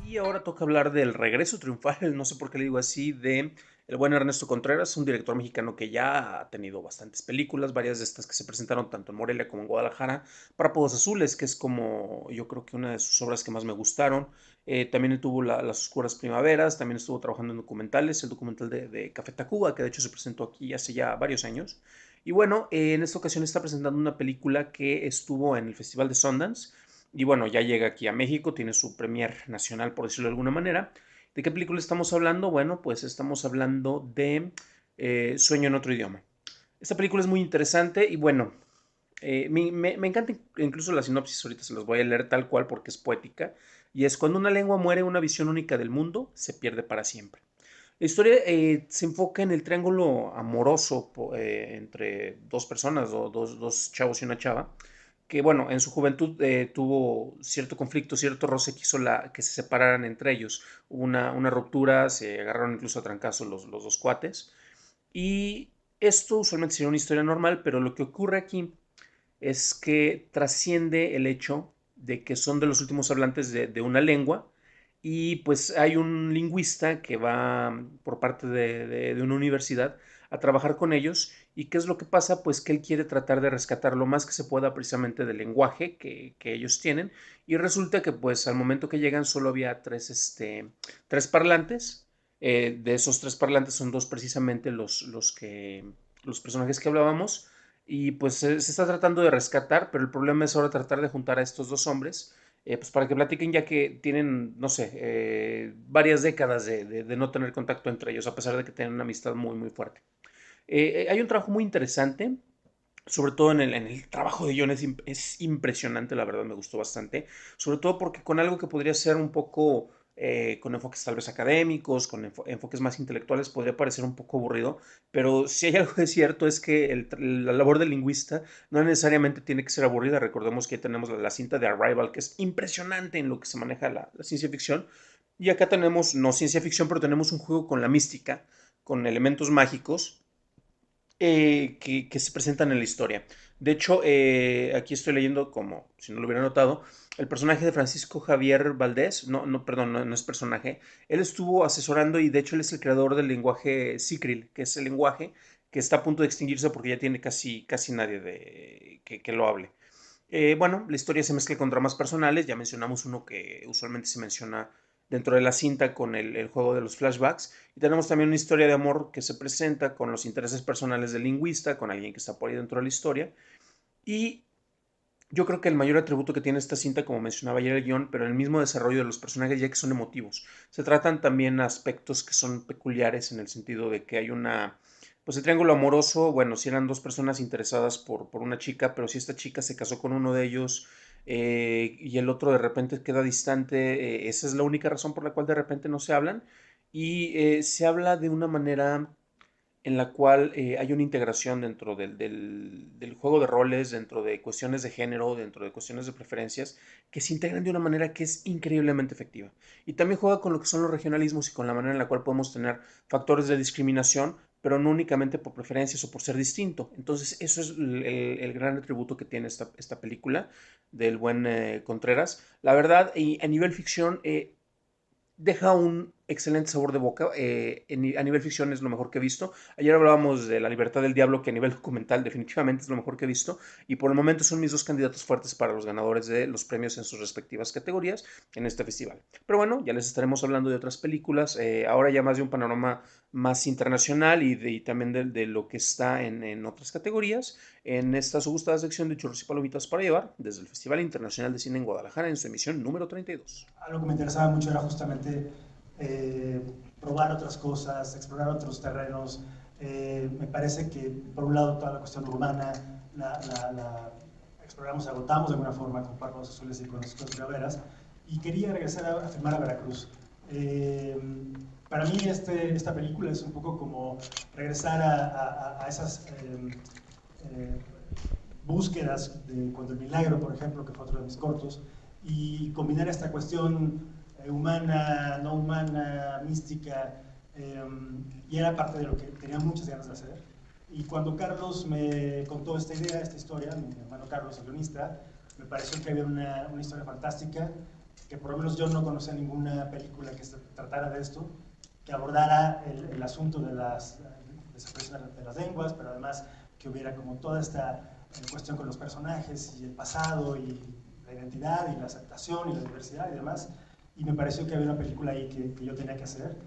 Y ahora toca hablar del regreso triunfal, no sé por qué le digo así, de el buen Ernesto Contreras, un director mexicano que ya ha tenido bastantes películas, varias de estas que se presentaron tanto en Morelia como en Guadalajara, Párpados Azules, que es como yo creo que una de sus obras que más me gustaron. También él tuvo Las Oscuras Primaveras, también estuvo trabajando en documentales, el documental de Café Tacuba, que de hecho se presentó aquí hace ya varios años. Y bueno, en esta ocasión está presentando una película que estuvo en el Festival de Sundance y bueno, ya llega aquí a México, tiene su premier nacional, por decirlo de alguna manera. ¿De qué película estamos hablando? Bueno, pues estamos hablando de Sueño en otro idioma. Esta película es muy interesante y bueno, me encanta incluso la sinopsis, ahorita se los voy a leer tal cual porque es poética. Y es: cuando una lengua muere, una visión única del mundo se pierde para siempre. La historia se enfoca en el triángulo amoroso entre dos personas, dos chavos y una chava, que bueno, en su juventud tuvo cierto conflicto, cierto roce que hizo que se separaran entre ellos. Hubo una ruptura, se agarraron incluso a trancazos los dos cuates. Y esto usualmente sería una historia normal, pero lo que ocurre aquí es que trasciende el hecho de que son de los últimos hablantes de una lengua y pues hay un lingüista que va por parte de una universidad a trabajar con ellos. ¿Y qué es lo que pasa? Pues que él quiere tratar de rescatar lo más que se pueda precisamente del lenguaje que ellos tienen, y resulta que pues al momento que llegan solo había tres parlantes. De esos tres parlantes son dos precisamente los personajes que hablábamos, y pues se está tratando de rescatar, pero el problema es ahora tratar de juntar a estos dos hombres, pues para que platiquen, ya que tienen, no sé, varias décadas de no tener contacto entre ellos, a pesar de que tienen una amistad muy, muy fuerte. Hay un trabajo muy interesante, sobre todo en el trabajo de John es impresionante, la verdad me gustó bastante, sobre todo porque con algo que podría ser un poco, con enfoques tal vez académicos, con enfoques más intelectuales, podría parecer un poco aburrido, pero si hay algo de cierto es que la labor del lingüista no necesariamente tiene que ser aburrida. Recordemos que tenemos la cinta de Arrival, que es impresionante en lo que se maneja la ciencia ficción, y acá tenemos, no ciencia ficción, pero tenemos un juego con la mística, con elementos mágicos que se presentan en la historia. De hecho, aquí estoy leyendo, como si no lo hubiera notado, el personaje de Francisco Javier Valdés, no, perdón, no es personaje, él estuvo asesorando y de hecho él es el creador del lenguaje Sicril, que es el lenguaje que está a punto de extinguirse porque ya tiene casi nadie que lo hable. Bueno, la historia se mezcla con dramas personales, ya mencionamos uno que usualmente se menciona dentro de la cinta con el juego de los flashbacks, y tenemos también una historia de amor que se presenta con los intereses personales del lingüista, con alguien que está por ahí dentro de la historia. Y yo creo que el mayor atributo que tiene esta cinta, como mencionaba ayer el guión, pero en el mismo desarrollo de los personajes, ya que son emotivos. Se tratan también aspectos que son peculiares en el sentido de que hay pues el triángulo amoroso. Bueno, si eran dos personas interesadas por una chica, pero si esta chica se casó con uno de ellos y el otro de repente queda distante, esa es la única razón por la cual de repente no se hablan. Y se habla de una manera en la cual hay una integración dentro del juego de roles, dentro de cuestiones de género, dentro de cuestiones de preferencias, que se integran de una manera que es increíblemente efectiva. Y también juega con lo que son los regionalismos y con la manera en la cual podemos tener factores de discriminación, pero no únicamente por preferencias o por ser distinto. Entonces, eso es el gran atributo que tiene esta película del buen Contreras. La verdad, y a nivel ficción, deja un excelente sabor de boca. A nivel ficción es lo mejor que he visto. Ayer hablábamos de La Libertad del Diablo, que a nivel documental definitivamente es lo mejor que he visto. Y por el momento son mis dos candidatos fuertes para los ganadores de los premios en sus respectivas categorías en este festival. Pero bueno, ya les estaremos hablando de otras películas. Ahora ya más de un panorama más internacional y también de lo que está en otras categorías. En esta su gustada sección de churros y palomitas para llevar, desde el Festival Internacional de Cine en Guadalajara, en su emisión número 32. Algo que me interesaba mucho era justamente eh, probar otras cosas, explorar otros terrenos. Me parece que, por un lado, toda la cuestión urbana la exploramos, agotamos de alguna forma con Párpados Azules y con las primaveras. Y quería regresar a filmar a Veracruz. Eh, para mí esta película es un poco como regresar a esas eh, búsquedas de Cuando el Milagro, por ejemplo, que fue otro de mis cortos, y combinar esta cuestión humana, no humana, mística, y era parte de lo que tenía muchas ganas de hacer. Y cuando Carlos me contó esta idea, esta historia, mi hermano Carlos, el guionista, me pareció que había una historia fantástica, que por lo menos yo no conocía ninguna película que se tratara de esto, que abordara el asunto de las desaparición de las lenguas, pero además que hubiera como toda esta cuestión con los personajes y el pasado y la identidad y la aceptación y la diversidad y demás. Y me pareció que había una película ahí que yo tenía que hacer.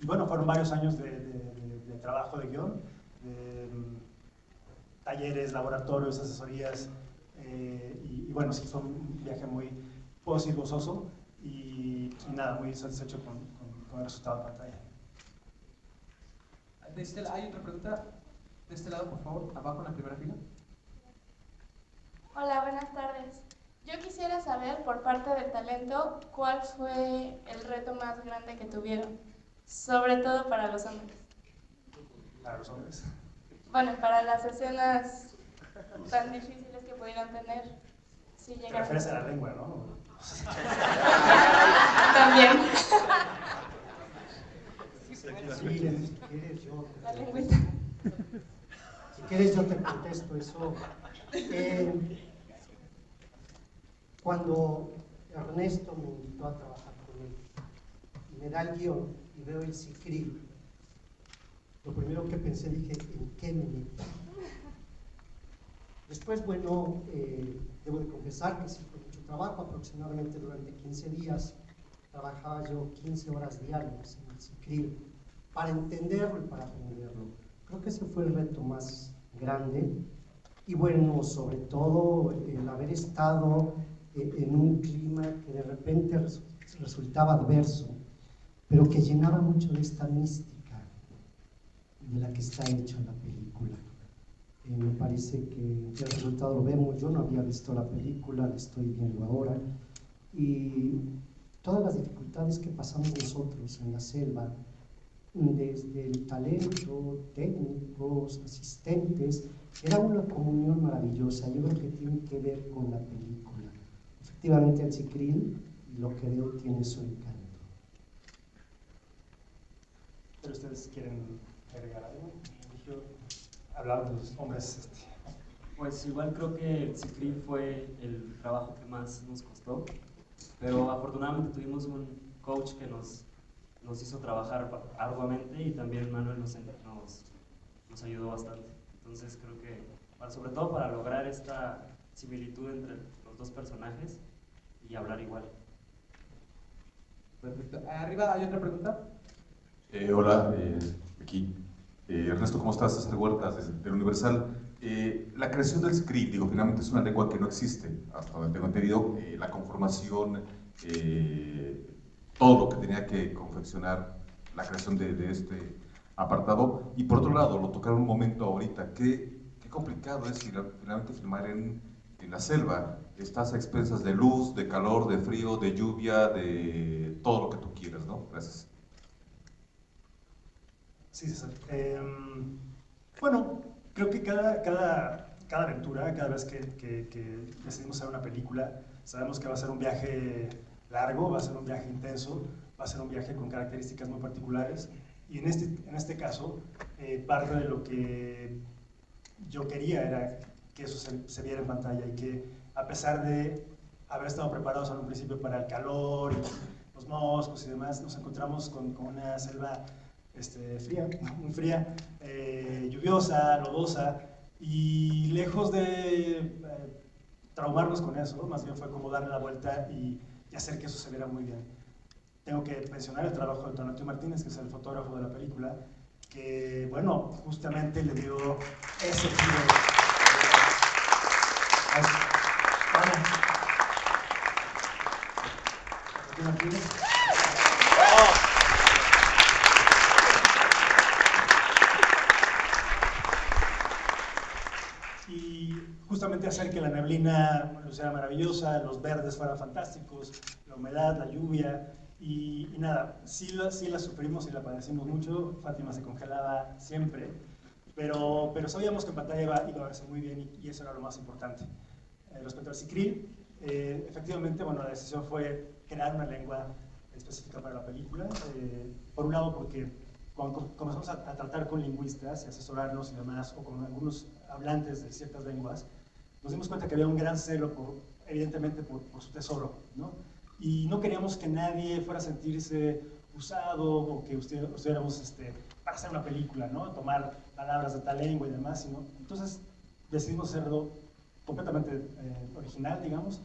Y bueno, fueron varios años de trabajo de guión, de talleres, laboratorios, asesorías, y bueno, sí fue un viaje muy gozoso y nada, muy satisfecho con el resultado de pantalla. ¿Hay otra pregunta? De este lado, por favor, abajo en la primera fila. Hola, buenas tardes. Yo quisiera saber, por parte del talento, ¿cuál fue el reto más grande que tuvieron? Sobre todo para los hombres. ¿Para los hombres? Bueno, para las escenas tan difíciles que pudieran tener. Si Te refieres a la lengua, ¿no? También. Sí, si quieres yo La lengüita. si quieres yo te contesto eso. Cuando Ernesto me invitó a trabajar con él y me da el guión y veo el script, lo primero que pensé, dije, ¿en qué me meto? Después, bueno, debo de confesar que sí fue mucho trabajo, aproximadamente durante 15 días trabajaba yo 15 horas diarias en el script para entenderlo y para aprenderlo. Creo que ese fue el reto más grande y bueno, sobre todo el haber estado en un clima que de repente resultaba adverso, pero que llenaba mucho de esta mística de la que está hecha la película. Me parece que el resultado lo vemos, yo no había visto la película, la estoy viendo ahora, y todas las dificultades que pasamos nosotros en la selva, desde el talento, técnicos, asistentes, era una comunión maravillosa. Yo creo que tiene que ver con la película. Efectivamente, el Cicril, lo que veo, tiene su encanto. ¿Pero ustedes quieren agregar algo? Yo hablaba de los hombres. Pues igual creo que el Cicril fue el trabajo que más nos costó, pero afortunadamente tuvimos un coach que nos hizo trabajar arduamente y también Manuel nos ayudó bastante. Entonces creo que, sobre todo para lograr esta similitud entre los dos personajes y hablar igual. Perfecto. Arriba hay otra pregunta. Hola, aquí. Ernesto, ¿cómo estás? César Huertas, desde el Universal. La creación del script, digo, finalmente es una lengua que no existe, hasta donde tengo entendido. La conformación, todo lo que tenía que confeccionar la creación de este apartado. Y por otro lado, lo tocaron un momento ahorita, qué complicado es finalmente filmar en la selva. Estás a expensas de luz, de calor, de frío, de lluvia, de todo lo que tú quieras, ¿no? Gracias. Sí, César. Bueno, creo que cada aventura, cada vez que decidimos hacer una película, sabemos que va a ser un viaje largo, va a ser un viaje intenso, va a ser un viaje con características muy particulares. Y en este caso, parte de lo que yo quería era que eso se viera en pantalla y que, a pesar de haber estado preparados en un principio para el calor y los moscos y demás, nos encontramos con una selva fría, muy fría, lluviosa, lodosa, y lejos de traumarnos con eso, más bien fue como darle la vuelta y hacer que eso se viera muy bien. Tengo que mencionar el trabajo de Tonatiuh Martínez, que es el fotógrafo de la película, que, bueno, justamente le dio ese giro. Tonatiuh Martínez. Y justamente hacer que la neblina luciera maravillosa, los verdes fueran fantásticos, la humedad, la lluvia, y nada, sí la sufrimos y la padecimos mucho. Fátima se congelaba siempre, pero sabíamos que en pantalla iba a verse muy bien y eso era lo más importante. Respecto al Cicril, efectivamente, bueno, la decisión fue crear una lengua específica para la película. Por un lado porque cuando comenzamos a tratar con lingüistas y asesorarnos y demás, o con algunos hablantes de ciertas lenguas, nos dimos cuenta que había un gran celo, evidentemente, por su tesoro, ¿no? Y no queríamos que nadie fuera a sentirse usado o que estuviéramos para hacer una película, ¿no? Tomar palabras de tal lengua y demás, sino, entonces decidimos hacerlo completamente original, digamos.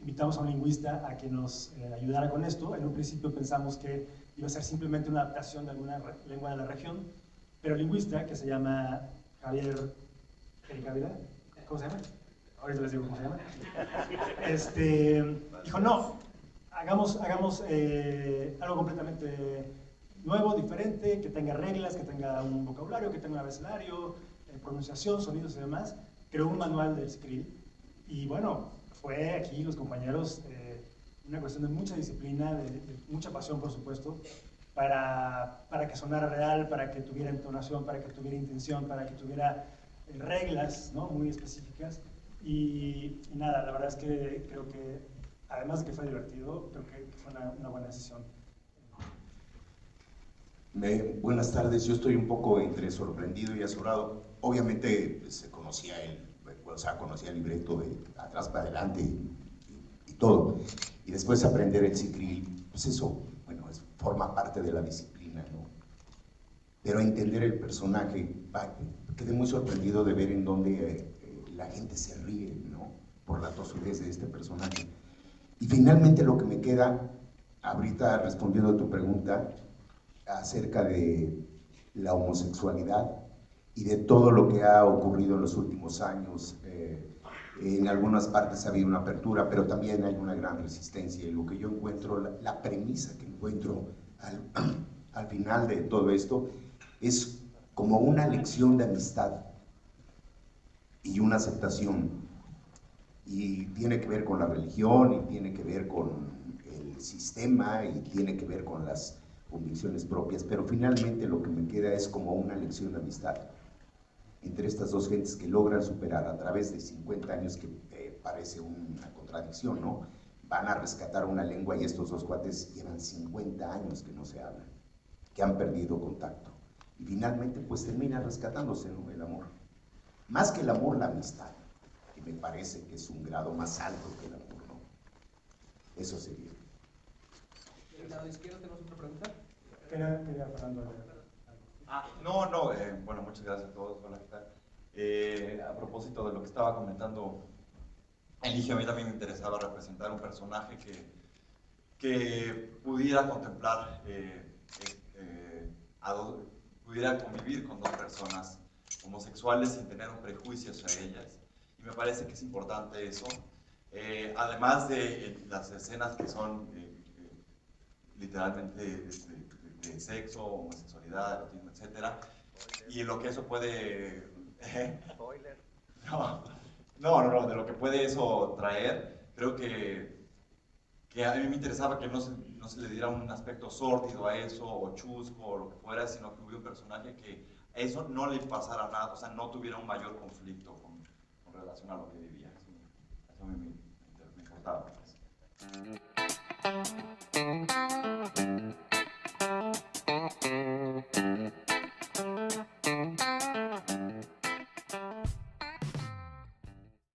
Invitamos a un lingüista a que nos ayudara con esto. En un principio pensamos que iba a ser simplemente una adaptación de alguna lengua de la región, pero el lingüista, que se llama Javier Ericávila, ¿cómo se llama? Ahorita les digo cómo se llama. Dijo, no, hagamos algo completamente nuevo, diferente, que tenga reglas, que tenga un vocabulario, que tenga un abecedario, pronunciación, sonidos y demás. Creó un manual del script y bueno, fue aquí los compañeros una cuestión de mucha disciplina, de mucha pasión, por supuesto, para que sonara real, para que tuviera entonación, para que tuviera intención, para que tuviera reglas, ¿no? Muy específicas. Y nada, la verdad es que creo que, además de que fue divertido, creo que fue una buena decisión. Buenas tardes, yo estoy un poco entre sorprendido y azorado. Obviamente se conocía conocía el libreto de atrás para adelante y todo. Y después aprender el Cicril, pues eso, bueno, forma parte de la disciplina, ¿no? Pero entender el personaje, quedé muy sorprendido de ver en dónde la gente se ríe, ¿no? Por la tosudez de este personaje. Y finalmente lo que me queda, ahorita respondiendo a tu pregunta, acerca de la homosexualidad y de todo lo que ha ocurrido en los últimos años. En algunas partes ha habido una apertura, pero también hay una gran resistencia. Y lo que yo encuentro, la premisa que encuentro al final de todo esto, es como una lección de amistad y una aceptación. Y tiene que ver con la religión, y tiene que ver con el sistema, y tiene que ver con las convicciones propias, pero finalmente lo que me queda es como una lección de amistad entre estas dos gentes que logran superar a través de 50 años, que parece una contradicción, ¿no? Van a rescatar una lengua y estos dos cuates llevan 50 años que no se hablan, que han perdido contacto. Y finalmente pues termina rescatándose, ¿no? El amor. Más que el amor, la amistad, que me parece que es un grado más alto que el amor, ¿no? Eso sería. Del lado izquierdo tenemos otra pregunta. Quería Fernando. Bueno, muchas gracias a todos. Hola, ¿qué tal? A propósito de lo que estaba comentando Eligio, a mí también me interesaba representar un personaje que pudiera contemplar, pudiera convivir con dos personas homosexuales sin tener un prejuicio hacia ellas. Y me parece que es importante eso. Además de las escenas que son literalmente de sexo, homosexualidad, erotismo, etc. Y lo que eso puede... Spoiler. No, de lo que puede eso traer, creo que a mí me interesaba que no se le diera un aspecto sórdido a eso, o chusco, o lo que fuera, sino que hubiera un personaje que a eso no le pasara nada, o sea, no tuviera un mayor conflicto con relación a lo que vivía. Eso me importaba. Pues.